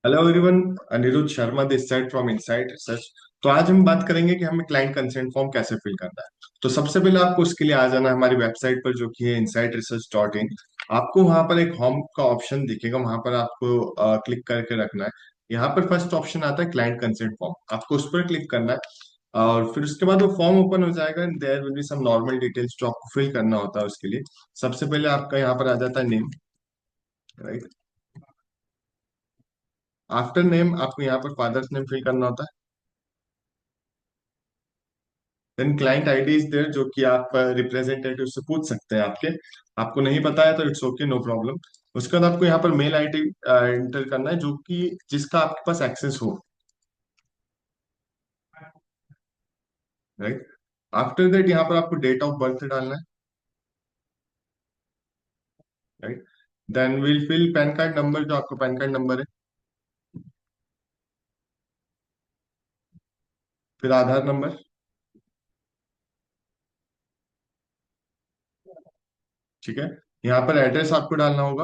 Hello everyone. Aniruddh Sharma this side from Inside Research. तो आज हम बात करेंगे कि हमें क्लाइंट कंसेंट फॉर्म कैसे फिल करना है। तो सबसे पहले आपको उसके लिए आ जाना है हमारी वेबसाइट पर, जो कि है insideresearch.in। आपको वहां पर एक होम का ऑप्शन दिखेगा, वहां पर आपको क्लिक करके रखना है। यहाँ पर फर्स्ट ऑप्शन आता है क्लाइंट कंसेंट फॉर्म, आपको उस पर क्लिक करना है। और फिर उसके बाद वो फॉर्म ओपन हो जाएगा। There will be some normal details जो आपको फिल करना होता है। उसके लिए सबसे पहले आपका यहाँ पर आ जाता है नेम, राइट। आफ्टर नेम आपको यहाँ पर फादर्स नेम फिल करना होता है। Then client ID is there, जो कि आप रिप्रेजेंटेटिव से पूछ सकते हैं आपके। आपको नहीं पता है तो इट्स ओके, नो प्रॉब्लम। उसके बाद आपको यहाँ पर मेल आईडी एंटर करना है, जो कि जिसका आपके पास एक्सेस हो, राइट। आफ्टर दैट यहाँ पर आपको डेट ऑफ बर्थ डालना है, right. Then will fill PAN card number, जो आपका पैन कार्ड नंबर है। फिर आधार नंबर, ठीक है। यहाँ पर एड्रेस आपको डालना होगा,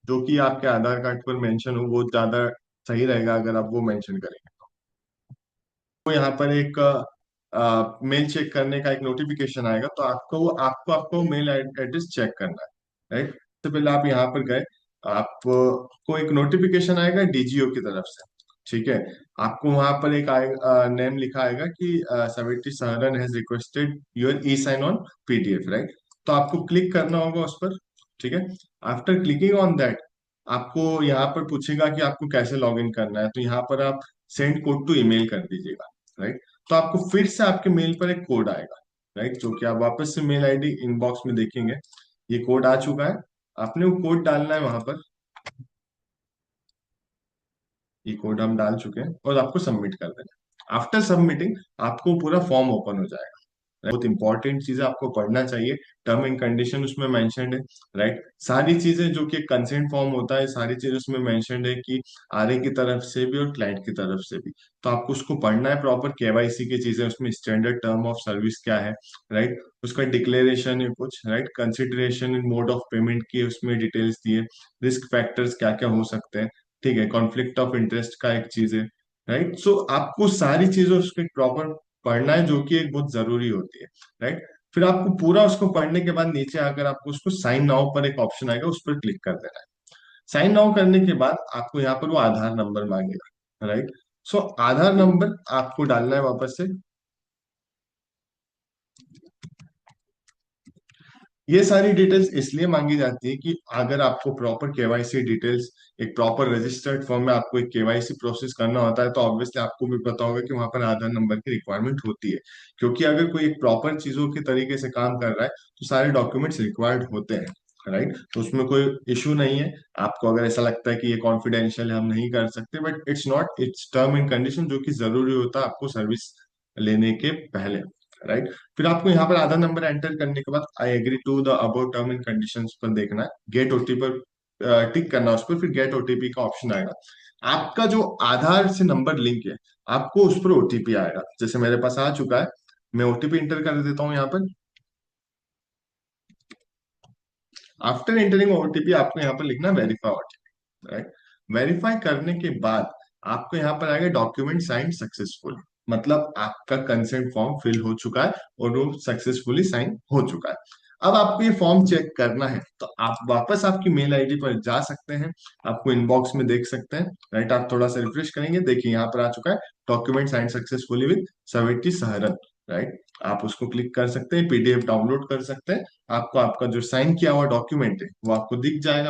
जो कि आपके आधार कार्ड पर मेंशन हो, वो ज्यादा सही रहेगा अगर आप वो मेंशन करेंगे। तो यहाँ पर एक मेल चेक करने का एक नोटिफिकेशन आएगा, तो आपको मेल एड्रेस चेक करना है, राइट। तो पहले आप यहाँ पर गए, आपको एक नोटिफिकेशन आएगा डीजीओ की तरफ से, ठीक है। आपको वहां पर एक नेम लिखा आएगा कि Sweety Saharan has requested your e sign on PDF, right. तो आपको क्लिक करना होगा उस पर, ठीक है। आफ्टर क्लिकिंग ऑन दैट, आपको यहाँ पर पूछेगा कि आपको कैसे लॉग इन करना है, तो यहाँ पर आप सेंड कोड टू ईमेल कर दीजिएगा, राइट। तो आपको फिर से आपके मेल पर एक कोड आएगा, राइट, जो कि आप वापस से मेल आईडी इनबॉक्स में देखेंगे। ये कोड आ चुका है, आपने वो कोड डालना है वहां पर। ये कोड हम डाल चुके हैं और आपको सबमिट कर देना है। आफ्टर सबमिटिंग आपको पूरा फॉर्म ओपन हो जाएगा। बहुत इंपॉर्टेंट चीजें आपको पढ़ना चाहिए। टर्म एंड कंडीशन उसमें मेंशन्ड है, राइट। सारी चीजें जो कि कंसेंट फॉर्म होता है, सारी चीजें उसमें मेंशन्ड है कि आरए की तरफ से भी और क्लाइंट की तरफ से भी। तो आपको उसको पढ़ना है प्रॉपर। केवाईसी की चीजें उसमें, स्टैंडर्ड टर्म ऑफ सर्विस क्या है, राइट। उसका डिक्लेरेशन है कुछ, right. Consideration in mode of payment की उसमें डिटेल्स दिए। रिस्क फैक्टर्स क्या क्या हो सकते हैं, ठीक है। कॉन्फ्लिक्ट ऑफ इंटरेस्ट का एक चीज है, राइट। सो आपको सारी चीजें उसके प्रॉपर पढ़ना है, जो कि एक बहुत जरूरी होती है, राइट। फिर आपको पूरा उसको पढ़ने के बाद नीचे आकर आपको उसको साइन नाउ पर एक ऑप्शन आएगा, उस पर क्लिक कर देना है। साइन नाउ करने के बाद आपको यहाँ पर वो आधार नंबर मांगेगा, राइट। सो आधार नंबर आपको डालना है वापस से। ये सारी डिटेल्स इसलिए मांगी जाती है कि अगर आपको प्रॉपर केवाईसी डिटेल्स, एक प्रॉपर रजिस्टर्ड फॉर्म में आपको एक केवाईसी प्रोसेस करना होता है, तो ऑब्वियसली आपको भी पता होगा कि वहां पर आधार नंबर की रिक्वायरमेंट होती है। क्योंकि अगर कोई एक प्रॉपर चीजों के तरीके से काम कर रहा है, तो सारे डॉक्यूमेंट्स रिक्वायर्ड होते हैं, राइट। तो उसमें कोई इशू नहीं है। आपको अगर ऐसा लगता है कि ये कॉन्फिडेंशियल है, हम नहीं कर सकते, but it's not, it's term and condition, जो कि जरूरी होता है आपको सर्विस लेने के पहले, राइट। फिर आपको यहाँ पर आधार नंबर एंटर करने के बाद I agree to the about term and conditions पर देखना है। गेट ओटीपी पर टिक करना है उस पर, फिर गेट ओटीपी का ऑप्शन आएगा। आपका जो आधार से नंबर लिंक है, आपको उस पर ओटीपी आएगा। जैसे मेरे पास आ चुका है, मैं ओटीपी इंटर कर देता हूँ यहाँ पर। आफ्टर एंटरिंग ओटीपी आपको यहाँ पर लिखना वेरीफाई ओटीपी, राइट। वेरीफाई करने के बाद आपको यहाँ पर आएगा डॉक्यूमेंट साइन सक्सेसफुल, मतलब आपका कंसेंट फॉर्म फिल हो चुका है और वो सक्सेसफुली साइन हो चुका है। अब आपको ये फॉर्म चेक करना है, तो आप वापस आपकी मेल आईडी पर जा सकते हैं। आपको इनबॉक्स में देख सकते हैं, राइट। आप थोड़ा सा रिफ्रेश करेंगे, देखिए यहाँ पर आ चुका है document sign successfully with Sweety Saharan, right. आप उसको क्लिक कर सकते हैं, पीडीएफ डाउनलोड कर सकते हैं। आपको आपका जो साइन किया हुआ डॉक्यूमेंट है वो आपको दिख जाएगा।